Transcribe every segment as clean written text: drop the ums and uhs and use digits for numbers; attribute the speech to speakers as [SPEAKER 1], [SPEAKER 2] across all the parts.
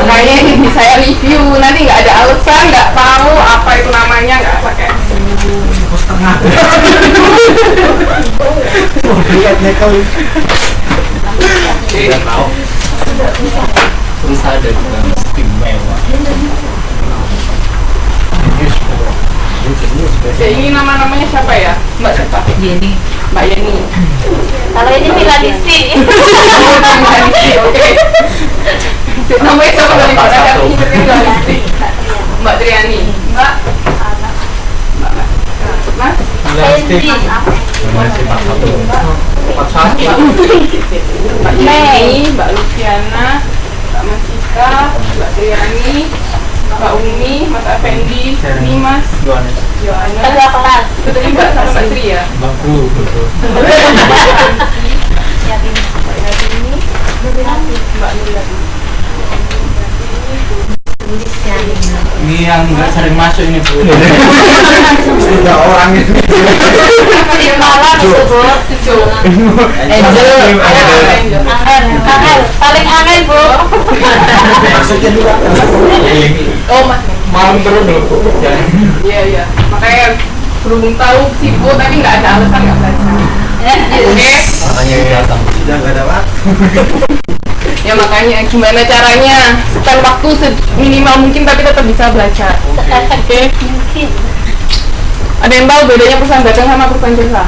[SPEAKER 1] Makanya ini saya review, nanti nggak ada alasan, nggak tahu apa itu namanya, nggak pakai.
[SPEAKER 2] Setengah. Lihatnya kau.
[SPEAKER 3] Tidak tahu. Terus ada juga istimewa.
[SPEAKER 1] Ini nama-namanya siapa ya? Mbak siapa?
[SPEAKER 4] Yeni.
[SPEAKER 1] Mbak Yeni.
[SPEAKER 4] Kalau ini Miladisti.
[SPEAKER 1] Oke. Namanya siapa dari Mbak Miladisti? Mbak Triani. Mbak. Mas.
[SPEAKER 4] Fendi.
[SPEAKER 1] Mbak Yeni, Mbak Luciana, Mbak Masika, Mbak Triani, Mbak Umi, Mas Effendi, ini Mas Yohanes.
[SPEAKER 4] Kedua kelas.
[SPEAKER 1] Itu tadi Mbak sama Mbak Sri ya?
[SPEAKER 3] Baku, betul.
[SPEAKER 4] Yatini.
[SPEAKER 1] Mbak Nurlati.
[SPEAKER 3] Ini yang nggak sering masuk ini Bu.
[SPEAKER 2] Sudah orang itu.
[SPEAKER 4] Di malam itu Bu.
[SPEAKER 1] Angel.
[SPEAKER 4] Angel. Paling aneh Bu.
[SPEAKER 2] Maksudnya juga.
[SPEAKER 1] Oh Mas.
[SPEAKER 3] Malam terus dulu Bu.
[SPEAKER 1] Iya. Makanya berhubung tahu sibuk tapi nggak ada alasan nggak belajar. Oke.
[SPEAKER 3] Makanya datang.
[SPEAKER 2] Sudah nggak ada waktu.
[SPEAKER 1] Ya makanya gimana caranya spend waktu seminimal mungkin tapi tetap bisa belajar. Oke.
[SPEAKER 4] Mungkin.
[SPEAKER 1] Ada yang tahu bedanya perusahaan dagang sama perusahaan jasa?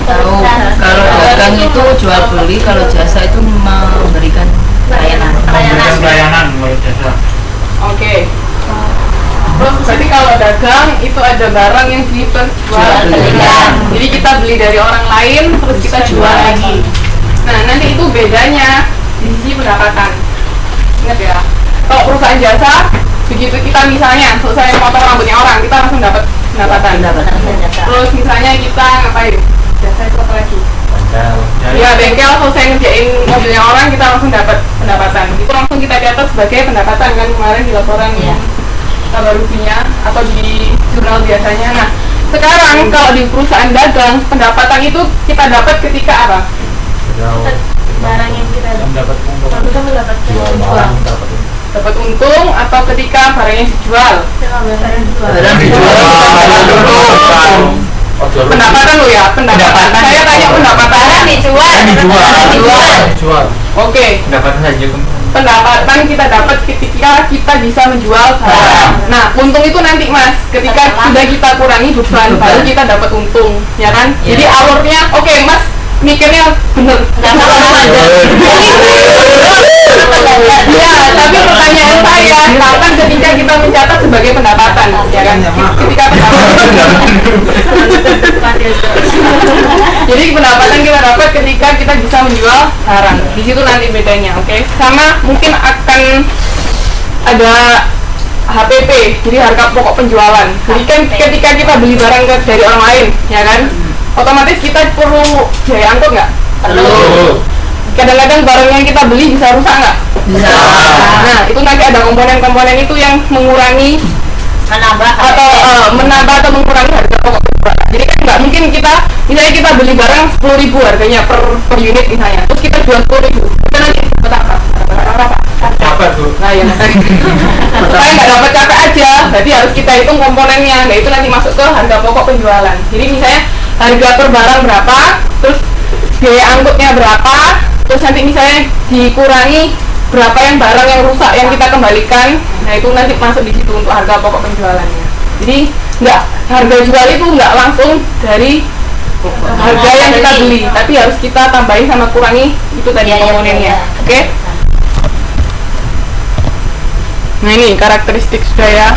[SPEAKER 5] Tahu, kalau dagang itu jual beli, kalau jasa itu memberikan layanan.
[SPEAKER 3] Layanan kalau jasa.
[SPEAKER 1] Oke. Terus berarti kalau dagang itu ada barang yang diperjualbelikan. Jadi kita beli dari orang lain terus kita jual lagi. Nah nanti itu bedanya di sisi pendapatan. Ingat ya. Kalau perusahaan jasa begitu kita misalnya selesai potong rambutnya orang kita langsung dapat pendapatan. Terus misalnya kita ngapain? Jasa itu apa lagi? Ya bengkel selesai ngerjain mobilnya orang kita langsung dapat pendapatan. Itu langsung kita catat sebagai pendapatan kan kemarin di laporan ya. Kabar ruginya atau di jurnal biasanya. Nah sekarang kalau di perusahaan dagang pendapatan itu kita dapat ketika apa?
[SPEAKER 4] Barang yang kita
[SPEAKER 3] dapat untung.
[SPEAKER 4] kita mendapatkan
[SPEAKER 3] Jual barang dapat untung.
[SPEAKER 1] Dapat untung atau ketika barangnya dijual?
[SPEAKER 5] Barang dijual.
[SPEAKER 1] Pendapatan lo ya, pendapatan. Saya tanya pendapatan.
[SPEAKER 3] Jual.
[SPEAKER 1] Oke.
[SPEAKER 3] Pendapatan saja kan.
[SPEAKER 1] Pendapatan kita dapat ketika kita bisa menjual barang. Nah, untung itu nanti Mas, ketika sudah kita kurangi beban, baru kita dapat untung, ya kan? Jadi alurnya, oke Mas, mikirnya bener. Ya, tapi pertanyaan saya, kapan ketika kita mencatat sebagai pendapatan, ya kan? Ketika pendapatan. Jadi pendapatan kita dapat ketika kita bisa menjual barang. Di situ nanti bedanya, oke? Sama mungkin akan ada HPP, jadi harga pokok penjualan. Jadi kan ketika kita beli barang dari orang lain, ya kan? Otomatis kita perlu biaya angkut nggak?
[SPEAKER 3] Perlu.
[SPEAKER 1] Kadang-kadang barang yang kita beli bisa rusak nggak?
[SPEAKER 5] Bisa.
[SPEAKER 1] Nah, itu nanti ada komponen-komponen itu yang mengurangi menambah atau mengurangi harga pokok penjualan. Jadi kan nggak mungkin kita, misalnya kita beli barang 10.000 harganya per unit misalnya, terus kita jual 10.000, kita nanti dapat apa?
[SPEAKER 3] Dapat Bu.
[SPEAKER 1] Nah ya, supaya nggak dapat capek aja, berarti harus kita hitung komponennya. Nah itu nanti masuk ke harga pokok penjualan. Jadi misalnya harga per barang berapa, terus biaya angkutnya berapa, terus nanti misalnya dikurangi berapa yang barang yang rusak yang kita kembalikan. Nah itu nanti masuk di situ untuk harga pokok penjualannya. Jadi nggak, harga jual itu nggak langsung dari harga yang kita beli, tapi harus kita tambahin sama kurangi itu tadi komponennya. Oke? Nah ini karakteristik sudah ya,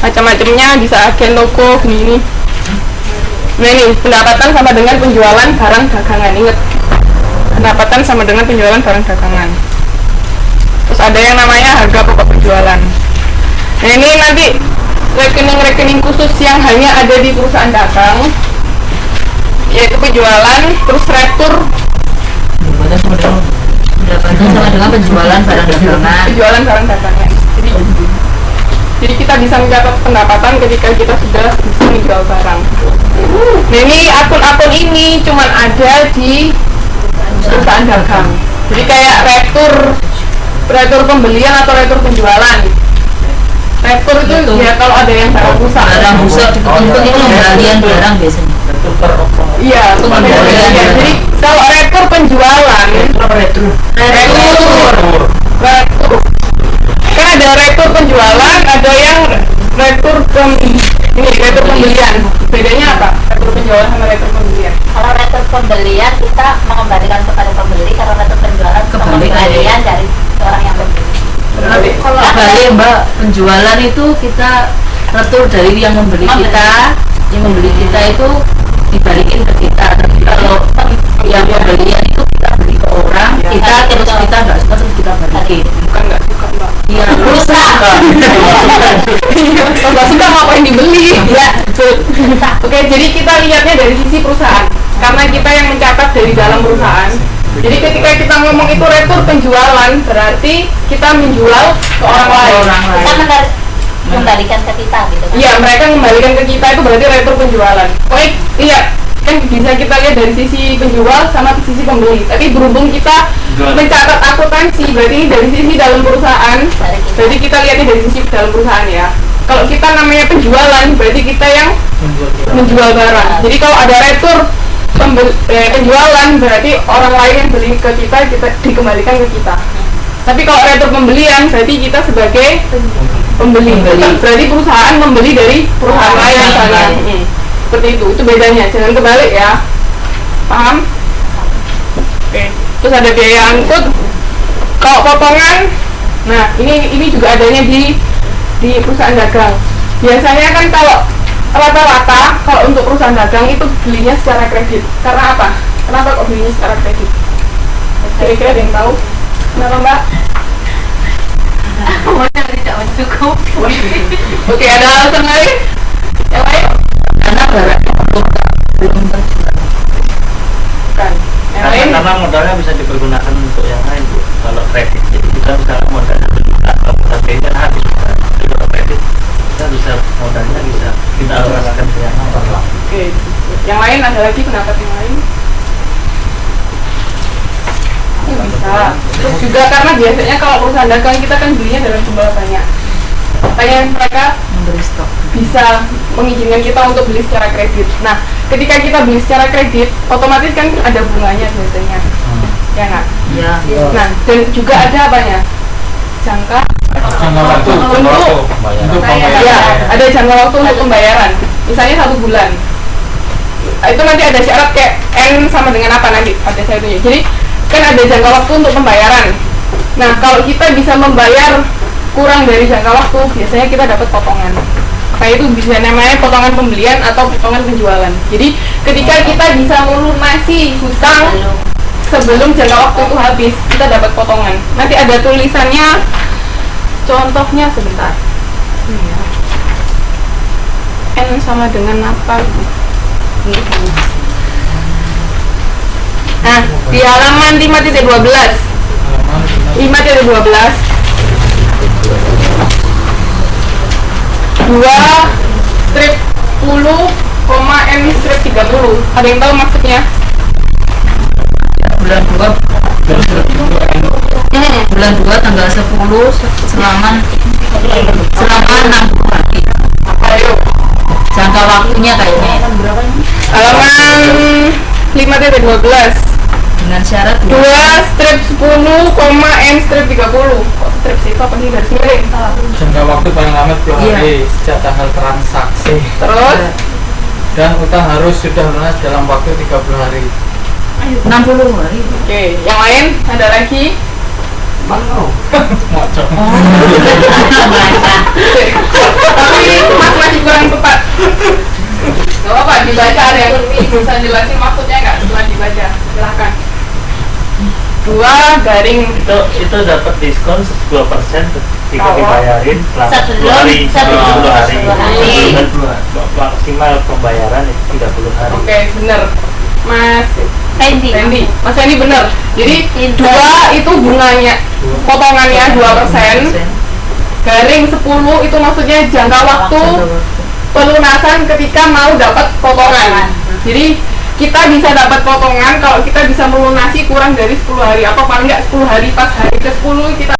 [SPEAKER 1] macam-macamnya bisa agen toko gini. Nah ini pendapatan sama dengan penjualan barang dagangan. Ingat, pendapatan sama dengan penjualan barang dagangan. Terus ada yang namanya harga pokok penjualan. Nah ini nanti rekening-rekening khusus yang hanya ada di perusahaan dagang, yaitu penjualan, terus retur.
[SPEAKER 5] Pendapatan sama dengan penjualan barang dagangan.
[SPEAKER 1] Penjualan barang dagangan. Jadi kita bisa mencatat pendapatan ketika kita sudah bisa menjual barang. Nah ini akun-akun ini cuman ada di perusahaan dagang. Jadi kayak retur retur pembelian atau retur penjualan. Retur itu ya kalau ada yang barang rusak.
[SPEAKER 5] Barang rusak dituntut itu pembelian barang biasanya.
[SPEAKER 1] Iya, pembelian. Jadi kalau retur penjualan, retur. Kan ada retur penjualan, ada yang retur retur pembelian. Bedanya apa? Retur penjualan sama retur pembelian.
[SPEAKER 4] Kalau retur pembelian kita mengembalikan kepada pembeli, kalau retur penjualan pembelian dari orang yang membeli.
[SPEAKER 5] Kalau balik Mbak, penjualan itu kita retur dari yang membeli kita itu dibalikin ke kita. Tapi kalau yang pembelian itu kita beli ke orang, kita terus kita nggak suka terus kita balikin.
[SPEAKER 1] Bukan nggak suka mbak.
[SPEAKER 5] Iya, rusak.
[SPEAKER 1] Kalau nggak suka ngapain dibeli?
[SPEAKER 5] Iya, betul.
[SPEAKER 1] Oke, jadi kita lihatnya dari sisi perusahaan. Karena kita yang mencatat dari dalam perusahaan. Jadi ketika kita ngomong itu retur penjualan, berarti kita menjual ke orang lain.
[SPEAKER 4] Kita mengembalikan ke kita gitu kan.
[SPEAKER 1] Iya, mereka mengembalikan ke kita itu berarti retur penjualan. Oke, lihat kan bisa kita lihat dari sisi penjual sama sisi pembeli. Tapi berhubung kita mencatat akuntansi, berarti dari sisi dalam perusahaan. Berarti kita lihatnya dari sisi dalam perusahaan ya. Kalau kita namanya penjualan, berarti kita yang menjual barang. Jadi kalau ada retur penjualan, berarti orang lain yang beli ke kita dikembalikan ke kita. Tapi kalau retur pembelian, berarti kita sebagai pembeli. Berarti perusahaan membeli dari perusahaan lain misalnya. Seperti itu bedanya. Jangan kebalik ya. Paham? Oke. Terus ada biaya angkut. Kalau potongan, nah ini juga adanya di perusahaan dagang. Biasanya kan kalau rata-rata kalau untuk perusahaan dagang itu belinya secara kredit. Karena apa? Kenapa kok belinya secara kredit? Kira-kira ada yang tahu? Kenapa mbak?
[SPEAKER 4] Modal tidak mencukup.
[SPEAKER 1] Oke, ada alasan lain? Yang lain?
[SPEAKER 5] Karena barang belum terjual.
[SPEAKER 1] Bukan. Yang lain?
[SPEAKER 3] Karena modalnya bisa dipergunakan untuk yang lain Bu. Kalau kredit, jadi kita misalnya modalnya berjuta, kalau kita kan habis kalau kredit kita bisa modalnya bisa kita alokasikan ke yang lain.
[SPEAKER 1] Oke. Yang lain ada lagi pendapat yang lain? Bisa. Terus juga karena biasanya kalau perusahaan dagang kita kan belinya dalam jumlah banyak. Makanya mereka
[SPEAKER 5] Memberi stok.
[SPEAKER 1] bisa mengizinkan kita untuk beli secara kredit. Nah, ketika kita beli secara kredit, otomatis kan ada bunganya biasanya. Ya nggak?
[SPEAKER 5] Ya.
[SPEAKER 1] Nah, dan juga ada apanya? Jangka
[SPEAKER 3] Waktu
[SPEAKER 1] untuk
[SPEAKER 3] pembayaran.
[SPEAKER 1] ya, ada jangka waktu untuk pembayaran. Misalnya 1 bulan. Itu nanti ada syarat kayak N sama dengan apa nanti ada saya itu. Jadi kan ada jangka waktu untuk pembayaran. Nah, kalau kita bisa membayar kurang dari jangka waktu, biasanya kita dapat potongan. Maka itu bisa namanya potongan pembelian atau potongan penjualan. Jadi ketika kita bisa melunasi hutang sebelum jangka waktu itu habis, kita dapat potongan. Nanti ada tulisannya, contohnya sebentar. N sama dengan apa? Nah, di halaman 5.12 2 strip 10, N strip 30. Ada yang tahu maksudnya?
[SPEAKER 5] Bulan 2 tanggal 10 selama 60 hari.
[SPEAKER 1] Ayo,
[SPEAKER 5] Jangka waktunya kayaknya
[SPEAKER 1] halaman 5.12
[SPEAKER 5] dengan syarat
[SPEAKER 1] 2 strip 10, N strip 30. Kok strip sih? Itu apa nih garis miring?
[SPEAKER 3] Jangka waktu paling lama 2
[SPEAKER 5] Iya.
[SPEAKER 3] hari sejak tanggal transaksi
[SPEAKER 1] Terus
[SPEAKER 3] dan utang harus sudah lunas dalam waktu 30 hari.
[SPEAKER 5] 60 hari.
[SPEAKER 1] oke, yang lain ada lagi?
[SPEAKER 3] Ngocok.
[SPEAKER 1] Tapi masih kurang tepat. Gak apa-apa, dibaca ada yang bisa jelasin maksudnya nggak setelah dibaca? Silahkan. 2 garing
[SPEAKER 6] itu dapat diskon 10% ketika
[SPEAKER 1] Oh.
[SPEAKER 6] dibayarin selama 10 hari.
[SPEAKER 4] Sebelum
[SPEAKER 6] 10 hari.
[SPEAKER 4] 10 hari.
[SPEAKER 6] Maksimal pembayaran itu 30 hari.
[SPEAKER 1] Oke, bener. Mas
[SPEAKER 4] Randy.
[SPEAKER 1] Mas Randy bener. Jadi 2 itu bunganya, potongannya 2%. Garing 10 itu maksudnya jangka waktu pelunasan ketika mau dapat potongan. Jadi kita bisa dapat potongan kalau kita bisa melunasi kurang dari 10 hari atau paling nggak 10 hari pas hari ke-10 kita